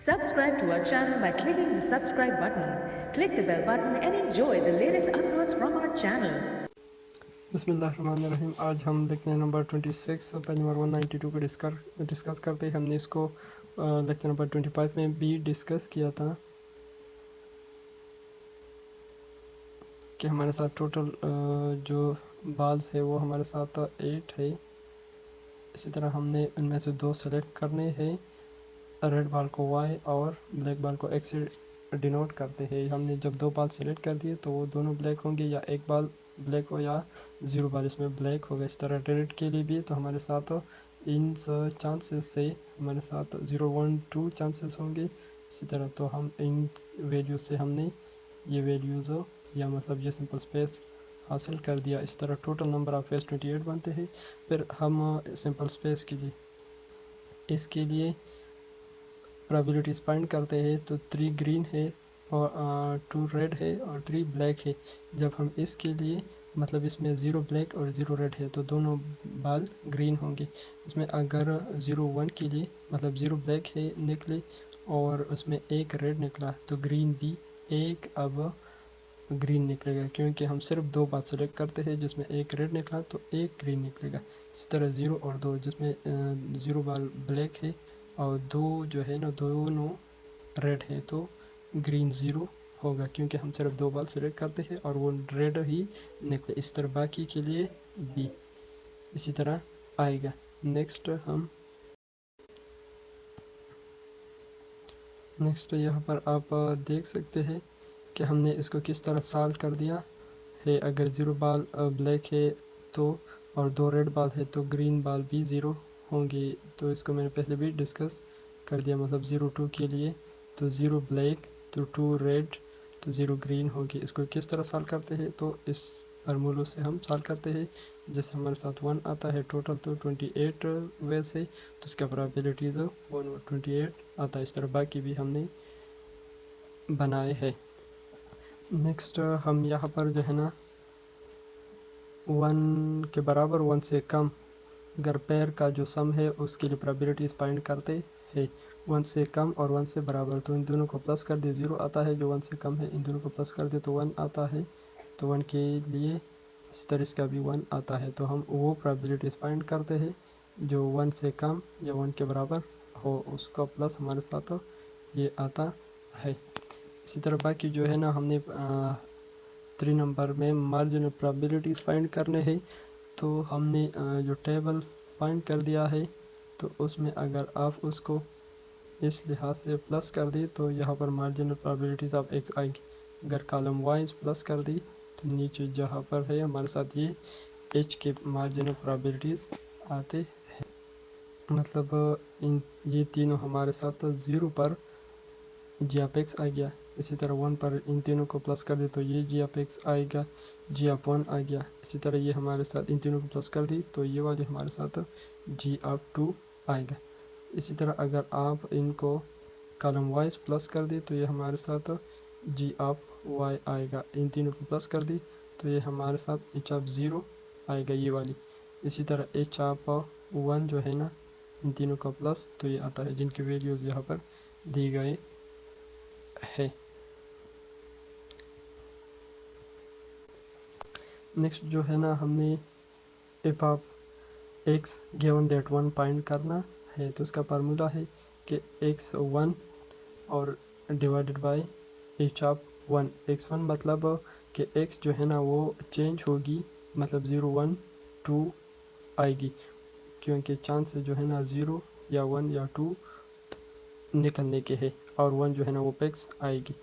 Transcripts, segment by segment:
Subscribe to our channel by clicking the subscribe button. Click the bell button and enjoy the latest uploads from our channel. बिस्मिल्लाहिर्रहमानिर्रहीम। आज हम देखते हैं number 26 page number 192 को discuss करते हैं। हमने इसको लेक्चर नंबर 25 में भी डिस्कस किया था कि हमारे साथ टोटल जो बाल्स है वो हमारे साथ 8 है। इसी तरह हमने उनमें से 2 सेलेक्ट करने हैं। रेड बाल को y और ब्लैक बाल को x से डिनोट करते हैं। हमने जब 2 बाल सेलेक्ट कर दिए तो वो दोनों ब्लैक होंगे, या एक बाल ब्लैक हो या 0 बाल इसमें ब्लैक होगा। इस तरह रेड के लिए भी तो हमारे साथ इन चांसेस से हमारे साथ 0, 1, 2 चांसेस होंगे। इसी तरह तो हम इन वैल्यूज से हमने ये वैल्यूज़ या मतलब ये सिंपल स्पेस हासिल कर दिया। इस तरह टोटल नंबर ऑफ फेस 28 बनते हैं। फिर हम सिंपल स्पेस के लिए इसके लिए प्रोबेबिलिटीज फाइंड करते हैं तो 3 ग्रीन है और 2 रेड है और 3 ब्लैक है। जब हम इसके लिए मतलब इसमें 0 ब्लैक और 0 रेड है तो दोनों बाल ग्रीन होंगे। इसमें अगर 0, 1 के लिए मतलब 0 ब्लैक है निकले और उसमें एक रेड निकला तो ग्रीन भी एक अब ग्रीन निकलेगा, क्योंकि हम सिर्फ 2 बाल सेलेक्ट करते हैं जिसमें एक रेड निकला तो एक ग्रीन निकलेगा। इसी तरह 0 और 2 जिसमें 0 बाल ब्लैक है और 2 जो है ना दोनों रेड है तो ग्रीन 0 होगा, क्योंकि हम सिर्फ 2 बाल सेलेक्ट करते हैं और वो रेड ही निकले। इस तरह बाकी के लिए भी इसी तरह आएगा। नेक्स्ट यहाँ पर आप देख सकते हैं कि हमने इसको किस तरह सॉल्व कर दिया है। अगर 0 बाल ब्लैक है तो और 2 रेड बाल है तो ग्रीन बाल भी 0 होंगे। तो इसको मैंने पहले भी डिस्कस कर दिया। मतलब 0, 2 के लिए तो 0 ब्लैक तो 2 रेड तो 0 ग्रीन होगी। इसको किस तरह सॉल्व करते हैं तो इस फार्मूलों से हम सॉल्व करते हैं। जैसे हमारे साथ 1 आता है टोटल तो 28 वेज है तो इसका प्रोबेबिलिटीज 1/28 आता है। इस तरह बाकी भी हमने बनाए हैं। नेक्स्ट हम यहाँ पर जो है ना 1 के बराबर 1 से कम अगर पेयर का जो सम है उसके लिए प्रोबेबिलिटीज फाइंड करते हैं। 1 से कम और 1 से बराबर तो इन दोनों को प्लस कर दिए 0 आता है, जो 1 से कम है इन दोनों को प्लस कर दिए तो 1 आता है। तो 1 के लिए इस तरह इसका भी 1 आता है। तो हम वो प्रोबेबिलिटीज फाइंड करते हैं जो 1 से कम या 1 के बराबर हो, उसका प्लस हमारे साथ ये आता है। इसी तरह बाकी जो है ना हमने 3 नंबर में मार्जिनल प्रोबेबिलिटीज फाइंड करने हैं। तो हमने जो टेबल फाइंड कर दिया है तो उसमें अगर आप उसको इस लिहाज से प्लस कर दी तो यहाँ पर मार्जिनल प्रोबेबिलिटीज ऑफ एक्स आएगी। अगर कॉलम वाइज प्लस कर दी तो नीचे जहाँ पर है हमारे साथ ये एच के मार्जिनल प्रोबेबिलिटीज आते हैं। मतलब इन ये तीनों हमारे साथ 0 पर जी ऑफ एक्स आ गया। इसी तरह 1 पर इन तीनों को प्लस कर दे तो ये जी ऑफ एक्स आएगा, जी ऑफ 1 आ गया। इसी तरह ये हमारे साथ इन तीनों को प्लस कर दी तो ये वाले हमारे साथ जी ऑफ 2 आएगा। इसी तरह अगर आप इनको कॉलम वाइज प्लस कर दी तो ये हमारे साथ जी ऑफ वाई आएगा। इन तीनों को प्लस कर दी तो ये हमारे साथ एच ऑफ 0 आएगा ये वाली। इसी तरह एच ऑफ 1 जो है ना इन तीनों का प्लस तो ये आता है, जिनकी वैल्यूज़ यहाँ पर दी गए है। नेक्स्ट जो है ना हमने if of x given that 1 find करना है तो इसका फार्मूला है कि एक्स 1 और divided by H of 1। x1 मतलब कि x जो है ना वो चेंज होगी, मतलब 0, 1, 2 आएगी, क्योंकि चांस जो है ना 0 या 1 या 2 निकलने के है और 1 जो है ना वो पेक्स आएगी।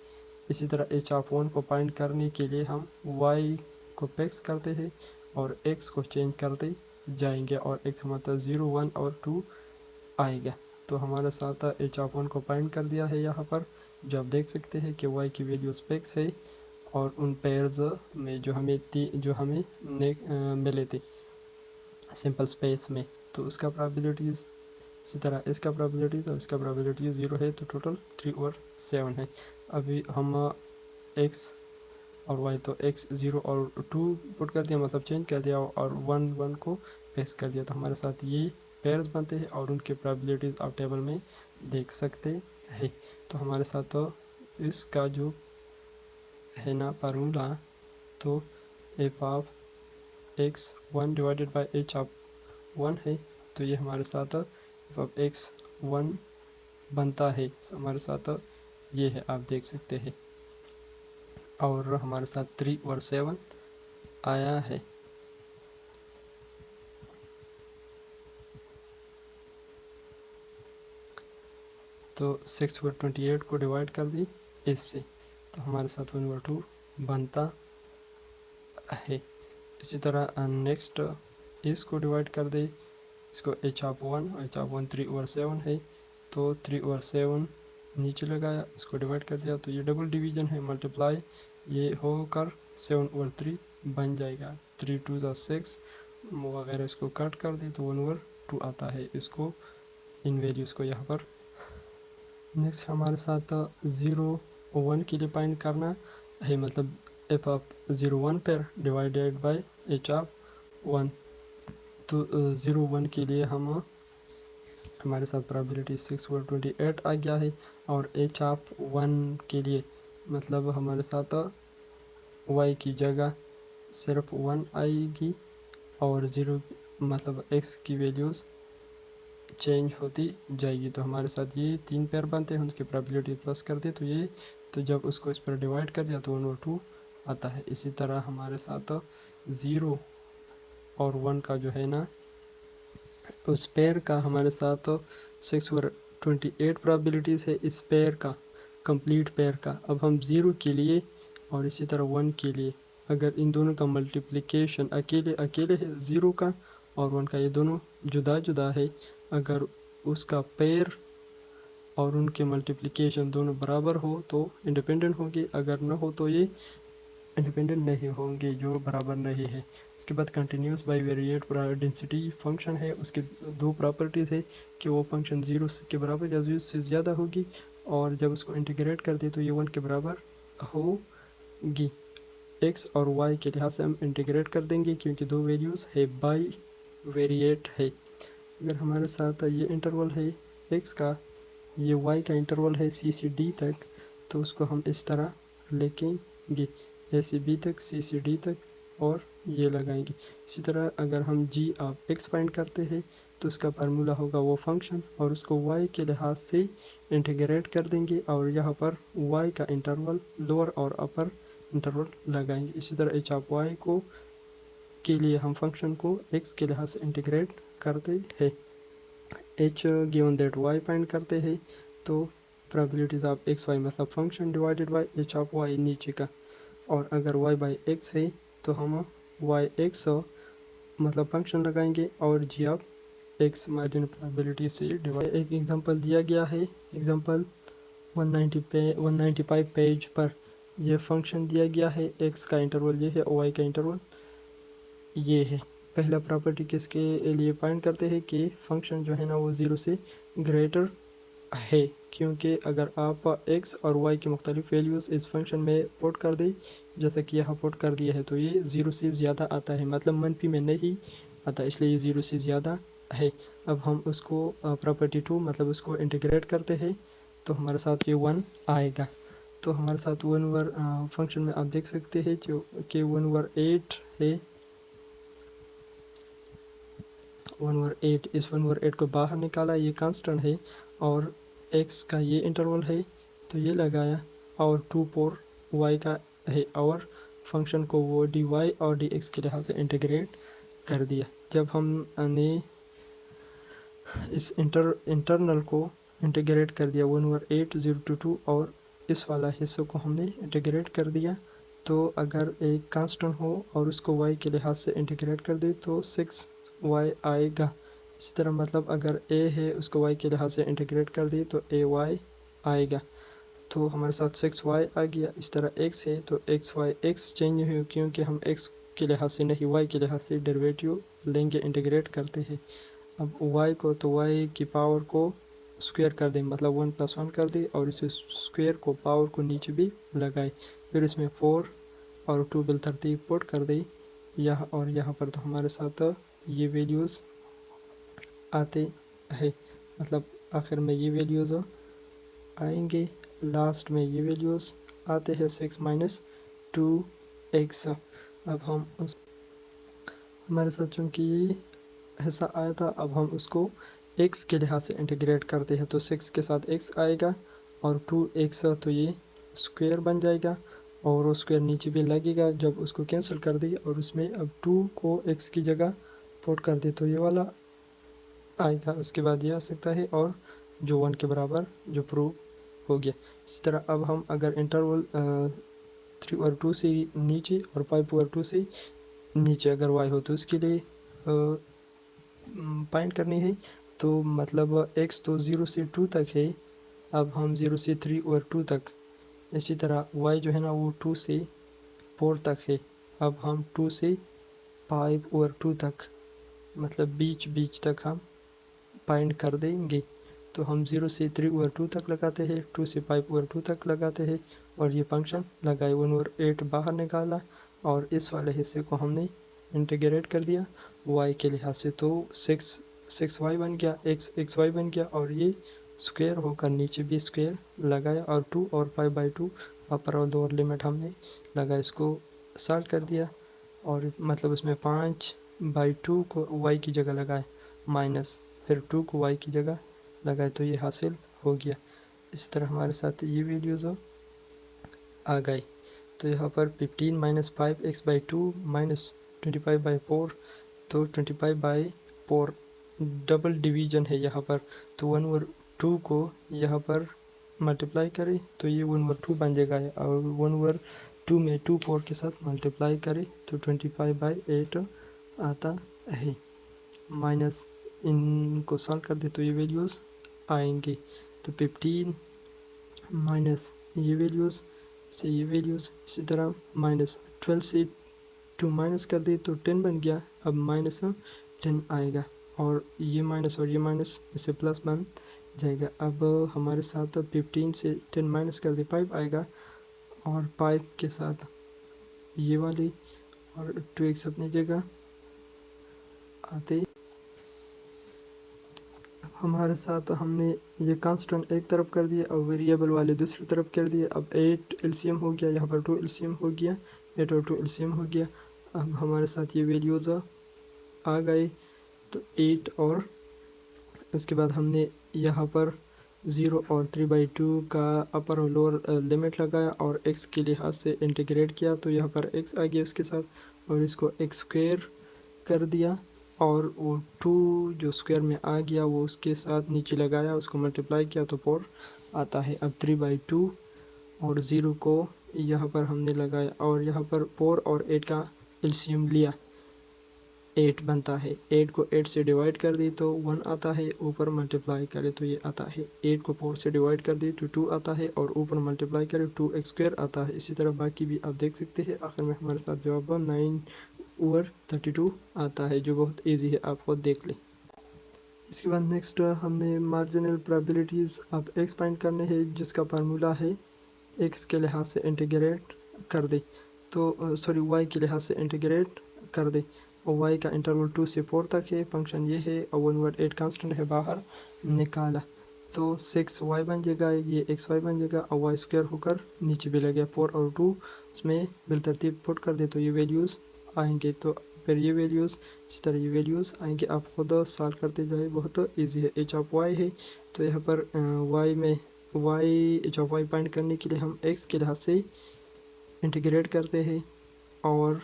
इसी तरह एच ऑफ 1 को फाइंड करने के लिए हम y को पेक्स करते हैं और x को चेंज करते जाएंगे और x हमारा 0, 1 और 2 आएगा। तो हमारे साथ एच ऑफ 1 को फाइंड कर दिया है यहाँ पर, जो आप देख सकते हैं कि y की वैल्यू पेक्स है और उन पेयर्स में जो हमें मिले थे सिंपल स्पेस में तो उसका प्रोबेबिलिटीज़ इसी तरह इसका प्रोबेबिलिटीज़ और इसका प्रोबेबिलिटी 0 है तो टोटल 3/7 है। अभी हम x और y तो x 0 और 2 पुट कर दिया, मतलब चेंज कर दिया और 1, 1 को पेस्ट कर दिया तो हमारे साथ ये पेयर्स बनते हैं और उनके प्रोबेबिलिटीज़ आप टेबल में देख सकते है। तो हमारे साथ तो इसका जो है ना फार्मूला, तो F of x 1 divided by H of 1 है। तो ये हमारे साथ एफ ऑफ एक्स 1 बनता है। हमारे साथ ये है, आप देख सकते हैं। और हमारे साथ 3 और 7 आया है। तो 6 और 28 को डिवाइड कर दी इससे, तो हमारे साथ 1 और 2 बनता है। इसी तरह नेक्स्ट इसको डिवाइड कर दे, इसको एच ऑफ 1 3 ओवर 7 है। तो 3 ओवर 7 नीचे लगाया, इसको डिवाइड कर दिया, तो ये डबल डिवीजन है, मल्टीप्लाई ये होकर 7 ओवर 3 बन जाएगा। 3 2 ज़ा 6 वगैरह इसको कट कर दे तो 1 ओवर 2 आता है। इसको इन वैल्यूज़ को यहाँ पर नेक्स्ट हमारे साथ 0 1 के लिए फाइंड करना है, मतलब एफ ऑफ 0 1 पर डिवाइडेड बाय एच ऑफ 1। तो 0 1 के लिए हमारे साथ प्रोबेबिलिटी 6 और 28 आ गया है। और एच ऑफ 1 के लिए मतलब हमारे साथ y की जगह सिर्फ 1 आएगी और 0 मतलब x की वैल्यूज़ चेंज होती जाएगी। तो हमारे साथ ये 3 पेयर बनते हैं, उनकी प्रोबेबिलिटी प्लस कर दे तो ये, तो जब उसको इस पर डिवाइड कर दिया तो 1 और 2 आता है। इसी तरह हमारे साथ 0 और 1 का जो है ना, उस पेयर का हमारे साथ 6 और 28 प्रोबेबिलिटीज़ है इस पेयर का, कंप्लीट पेयर का। अब हम 0 के लिए और इसी तरह 1 के लिए अगर इन दोनों का मल्टीप्लिकेशन अकेले अकेले है 0 का और 1 का, ये दोनों जुदा जुदा है, अगर उसका पेयर और उनके मल्टीप्लिकेशन दोनों बराबर हो तो इंडिपेंडेंट होंगे, अगर ना हो तो ये इंडिपेंडेंट नहीं होंगे, जो बराबर नहीं है। उसके बाद continuous by variate density function है, उसके दो प्रॉपर्टीज़ है कि वो फंक्शन 0 के बराबर या 0 से ज़्यादा होगी, और जब उसको इंटीग्रेट कर दे तो ये 1 के बराबर होगी। x और y के लिहाज से हम इंटीग्रेट कर देंगे क्योंकि दो वैल्यूज़ है, बाई वेरिएट है। अगर हमारे साथ ये इंटरवल है x का, ये y का इंटरवल है c से d तक, तो उसको हम इस तरह लिखेंगे a से b तक, c से d तक, और ये लगाएंगे। इसी तरह अगर हम g ऑफ x फाइंड करते हैं तो उसका फार्मूला होगा वो फंक्शन, और उसको y के लिहाज से इंटीग्रेट कर देंगे और यहाँ पर y का इंटरवल लोअर और अपर इंटरवल लगाएंगे। इसी तरह एच ऑफ y को के लिए हम फंक्शन को x के लिहाज से इंटीग्रेट करते हैं। h given that y find करते हैं, तो प्रोबेबिलिटीज ऑफ एक्स वाई मतलब function divided by H of y नीचे का, और अगर y बाई एक्स है तो हम y एक्स मतलब फंक्शन लगाएंगे और g of x margin probability से डिवाइड। एक एग्जांपल दिया गया है, एग्जांपल 195 पेज पर यह फंक्शन दिया गया है, x का इंटरवल ये है और y का इंटरवल ये है। पहला प्रॉपर्टी किसके लिए फाइंड करते हैं कि फंक्शन जो है ना वो 0 से ग्रेटर है, क्योंकि अगर आप x और y की मुख्तलिफ वैल्यूज़ इस फंक्शन में पुट कर दें, जैसा कि यहाँ पुट कर दिया है, तो ये 0 से ज़्यादा आता है, मतलब मनफी में नहीं आता, इसलिए ये 0 से ज़्यादा है। अब हम उसको प्रॉपर्टी 2 मतलब उसको इंटीग्रेट करते हैं तो हमारे साथ ये 1 आएगा। तो हमारे साथ 1 ओवर फंक्शन में आप देख सकते हैं जो कि 1 ओवर 8 है, 1 ओवर 8, इस 1 ओवर 8 को बाहर निकाला, ये कांस्टेंट है और x का ये इंटरवल है तो ये लगाया, और 2 पोर y का है, और फंक्शन को वो dy और dx के लिहाज से इंटीग्रेट कर दिया। जब हमने इस इंटरनल को इंटीग्रेट कर दिया 1 ओवर 8 0 to 2 और इस वाला हिस्से को हमने इंटीग्रेट कर दिया, तो अगर एक कांस्टेंट हो और उसको y के लिहाज से इंटीग्रेट कर दे तो 6y आएगा। इसी तरह मतलब अगर a है उसको y के लिहाज से इंटीग्रेट कर दे तो ay आएगा, तो हमारे साथ 6y आ गया। इस तरह x है तो x चेंज नहीं हो क्योंकि हम x के लिहाज से नहीं y के लिहाज से डेरिवेटिव लेंगे, इंटीग्रेट करते हैं। अब y को तो y की पावर को स्क्वायर कर दें, मतलब 1 + 1 कर दें और इस स्क्वायर को पावर को नीचे भी लगाए, फिर इसमें 4 और 2 बिल 30 पुट कर दें यहाँ और यहाँ पर, तो हमारे साथ ये वैल्यूज़ आते हैं, मतलब आखिर में ये वैल्यूज़ आएंगे। लास्ट में ये वैल्यूज़ आते हैं 6 माइनस 2x। अब हम उस हमारे साथ चूँकि ये ऐसा आया था, अब हम उसको x के लिहाज से इंटीग्रेट करते हैं। तो 6 के साथ x आएगा और 2x, तो ये स्क्वायर बन जाएगा और वो स्क्वायर नीचे भी लगेगा। जब उसको कैंसिल कर दिए और उसमें अब 2 को x की जगह पुट कर दे तो ये वाला आएगा। उसके बाद ये आ सकता है और जो 1 के बराबर जो प्रूव हो गया। इसी तरह अब हम अगर इंटरवल 3/2 से नीचे और 5/2 से नीचे अगर y हो तो उसके लिए फाइंड करनी है। तो मतलब x तो 0 से 2 तक है, अब हम 0 से 3/2 तक। इसी तरह y जो है ना वो 2 से 4 तक है, अब हम 2 से 5/2 तक, मतलब बीच बीच तक हम फाइंड कर देंगे। तो हम 0 से 3/2 तक लगाते हैं, 2 से 5/2 तक लगाते हैं और ये फंक्शन लगाए 1/8 बाहर निकाला और इस वाले हिस्से को हमने इंटीग्रेट कर दिया y के लिहाज से। तो 6y बन गया, xy बन गया और ये स्क्वायर होकर नीचे भी स्क्वायर लगाया और 2 और 5/2 अपर और लोअर लिमिट हमने लगा, इसको सॉल्व कर दिया और मतलब उसमें 5/2 को y की जगह लगाए माइनस, फिर 2 को y की जगह लगाए तो ये हासिल हो गया। इस तरह हमारे साथ ये वीडियोज़ आ गई। तो यहाँ पर 15 माइनस 5x/2 माइनस 25/4, तो 25/4 डबल डिवीजन है यहाँ पर। तो 1/2 को यहाँ पर मल्टीप्लाई करें तो ये 1/2 बन जाएगा और 1/2 में 2 4 के साथ मल्टीप्लाई करें तो 25/8 आता है। माइनस इनको सॉल्व कर दे तो ये वैल्यूज़ आएंगे। तो 15 माइनस ये वैल्यूज़ से ये वैल्यूज़, इसी तरह माइनस 12 से 2 माइनस कर दे तो 10 बन गया। अब माइनस 10 आएगा और ये माइनस इससे प्लस बन जाएगा। अब हमारे साथ 15 से 10 माइनस कर दे 5 आएगा और 5 के साथ ये वाली और 2x अपनी जगह आते। हमारे साथ हमने ये कांस्टेंट एक तरफ कर दिया और वेरिएबल वाले दूसरी तरफ कर दिए। अब 8 एलसीएम हो गया, यहाँ पर 2 एलसीएम हो गया, 8 और 2 एलसीएम हो गया। अब हमारे साथ ये वैल्यूज़ आ गए तो 8 और उसके बाद हमने यहाँ पर 0 और 3/2 का अपर और लोअर लिमिट लगाया और x के लिहाज से इंटीग्रेट किया तो यहाँ पर x आ गया उसके साथ और इसको x स्क्वायर कर दिया और वो 2 जो स्क्वायर में आ गया वो उसके साथ नीचे लगाया, उसको मल्टीप्लाई किया तो 4 आता है। अब 3/2 और 0 को यहाँ पर हमने लगाया और यहाँ पर 4 और 8 का एलसीएम लिया, 8 बनता है। 8 को 8 से डिवाइड कर दी तो 1 आता है, ऊपर मल्टीप्लाई करें तो ये आता है। 8 को 4 से डिवाइड कर दी तो 2 आता है और ऊपर मल्टीप्लाई करें 2x² आता है। इसी तरह बाकी भी आप देख सकते हैं। आखिर में हमारे साथ जवाब 9/32 आता है, जो बहुत ईजी है, आप खुद देख लें। इसके बाद नेक्स्ट हमने मार्जिनल प्रोबेबिलिटीज़ अब x फाइंड करने हैं, जिसका फार्मूला है x के लिहाज से इंटीग्रेट कर दे तो सॉरी y के लिहाज से इंटीग्रेट कर दे और y का इंटरवल 2 से 4 तक है, फंक्शन ये है और 1/8 कांस्टेंट है बाहर निकाला तो 6y बन जाएगा, ये xy बन जाएगा और y स्क्वायर होकर नीचे भी लगेगा। 4 और 2 इसमें बिलतरतीब पुट कर दे तो ये वैल्यूज़ आएंगे। तो फिर ये वैल्यूज़ इस तरह ये वैल्यूज़ आएंगे, आप खुद सॉल्व करते जाए, बहुत ईजी है। एच ऑफ वाई है तो यहाँ पर y में एच ऑफ वाई फाइंड करने के लिए हम x के लिहाज से इंटीग्रेट करते हैं और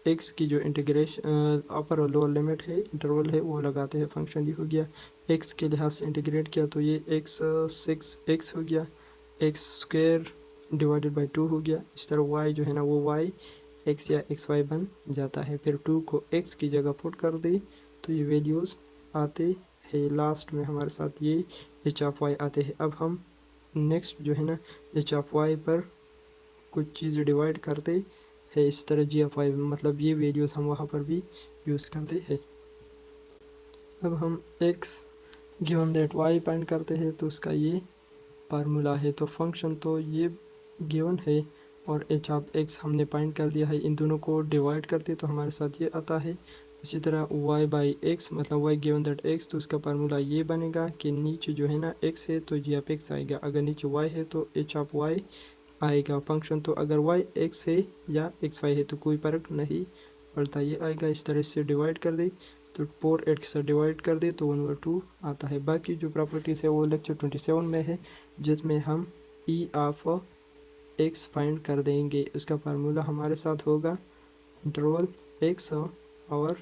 x की जो इंटीग्रेशन अपर और लोअर लिमिट है, इंटरवल है, वो लगाते हैं। फंक्शन ये हो गया, x के लिहाज से इंटीग्रेट किया तो ये x 6x हो गया, x स्क्वायर डिवाइडेड बाई 2 हो गया। इस तरह y जो है ना वो y x या xy बन जाता है। फिर 2 को x की जगह पुट कर दे तो ये वैल्यूज़ आते हैं। लास्ट में हमारे साथ ये एच ऑफ वाई आते हैं। अब हम नेक्स्ट जो है ना एच ऑफ वाई पर कुछ चीज़ डिवाइड करते हैं, इस तरह जी ऑफ वाई, मतलब ये वैल्यूज़ हम वहाँ पर भी यूज़ करते हैं। अब हम x given that y find करते हैं तो उसका ये फार्मूला है। तो फंक्शन तो ये गिवन है और एच ऑफ एक्स हमने फाइंड कर दिया है, इन दोनों को डिवाइड करते तो हमारे साथ ये आता है इसी तरह y बाई एक्स मतलब y गिवन दैट x, तो उसका फार्मूला ये बनेगा कि नीचे जो है ना x है तो g ऑफ x आएगा, अगर नीचे y है तो h ऑफ y आएगा फंक्शन। तो अगर y x है या x y है तो कोई फ़र्क नहीं पड़ता, ये आएगा। इस तरह से डिवाइड कर दे तो 4 8 के साथ डिवाइड कर दे तो 1/2 आता है। बाकी जो प्रॉपर्टीज़ है वो लेक्चर 27 में है, जिसमें हम e ऑफ x फाइंड कर देंगे। उसका फार्मूला हमारे साथ होगा इंटरवल x और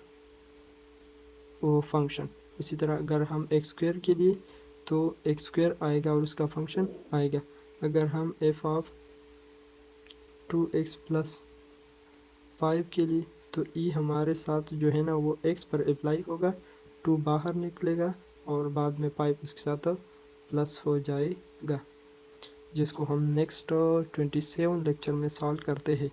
वो फंक्शन। इसी तरह अगर हम एक्स स्क्वायर के लिए तो एक्स स्क्वायर आएगा और उसका फंक्शन आएगा। अगर हम एफ ऑफ 2x प्लस 5 के लिए तो ई हमारे साथ जो है ना वो x पर अप्लाई होगा, 2 बाहर निकलेगा और बाद में 5 उसके साथ प्लस हो जाएगा, जिसको हम नेक्स्ट 27 लेक्चर में सॉल्व करते हैं।